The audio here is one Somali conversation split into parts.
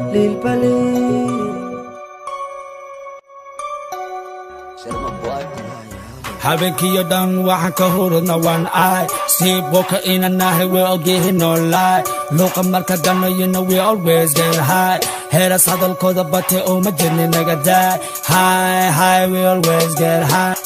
للبليد Habeenkii dhan waxaan ka hurudna one eye sleep walker in a night we all get no lie luqa marka danayna we always get high heeras hadalkooda bate oo ma jirni naga daa high we always get high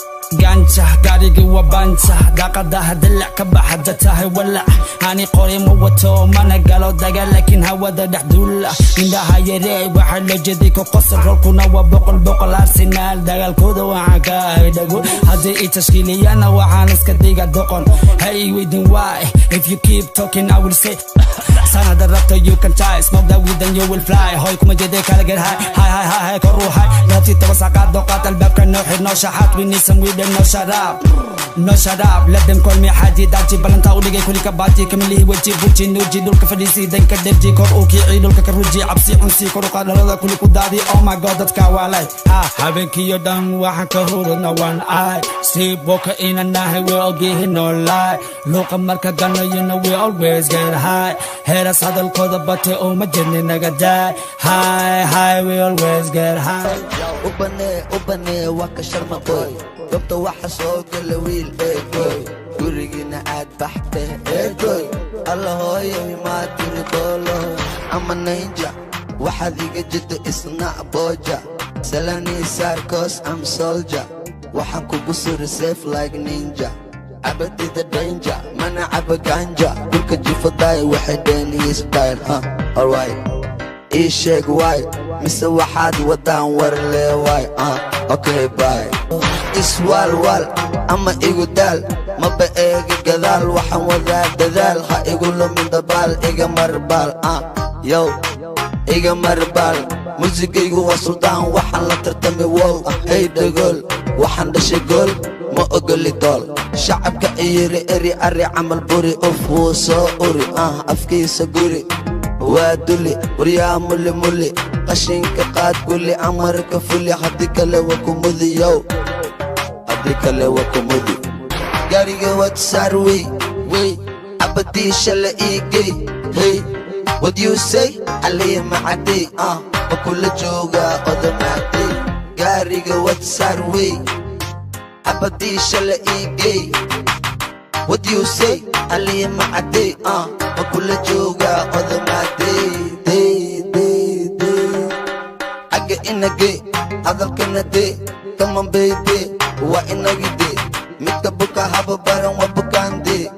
ganja gaarigi waa banta daaqadaha dalac ka baxada tahay walac ani qori ma wato mana galo daga laakiin hawada dhex duula indhaha yaree waxa la jeeday ko qosol rolkuna waa boqol arsenal dagaalkooda waxaan ka ahay dhago haddii ay tashkiiliyana waxaan iska dhiga doqon hey waiting why if you keep talking I will say sanada rabta you can try smoke that weed and you will fly hoy kuma jeeday kala get high koru high laati tabasaqaad doqaad albaabka noo xir noo shaxaad we need some weed no shut up let them call me haji daji balanta uligay kulika baati kamilihi waji buji nuji dulka fadhiisi danka debji kor u kicii dhulka ka ruji cabsi cunsi kor u qaadalada kuli ku daadi oh my god dadka waalay habeenkii dhan waxaan ka hurudna one eye sleep walker in a night we all get no lie luqa marka danayna we always get high heeras hadalkooda bate oo ma jirni naga daa high we always get high ubane waka sharma boy Doctor waxa soo gala wiil eegoy gurigina aad baxtay eegoy alla hooyo ma tiri dolo ama ninja waxaad iga jiddo isna boja salani sarkos I'm soldier waxaan kugu suri safe like ninja abadi the danger mana abaganja dulka jifaday waxay dheeni style alright sheeg why mise waxaad wadaan war leeway okay bye iswalwal ama igu daal maba eega gadaal waxaan wadaa dadaal ha igu lumin dabaal iga marbaal yow iga marbaal muusigaygu waa suldaan waxaan la tartamay wow hey dhagool waxaan dhashay gool ma ogoli dool shacabka iyiri eri ari camal buri uf wuu soo uri afkiisa guri waa duli waryaa muli qashinka qaad guli amarka fuli haddii kale waa kumudi yow kale waa kumudi gaariga wad sarwi way abadii shala iigay hey what you say aliya macadi kula jooga odamaadi gaariga wad sarwi abadii shala iigay what you say aliya macadi kula jooga odamaadi aga inage hadalkana de come on baby waa inagide midka buka haba baran waa bukaande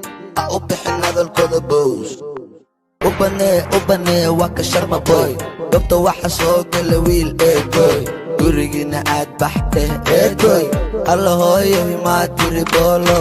u bixin hadalkooda bows ubane waa ka sharma boy Doctor waxa soo gala wiil eegoy gurigina aad baxtay eegoy alla hooyo ma tiri bolo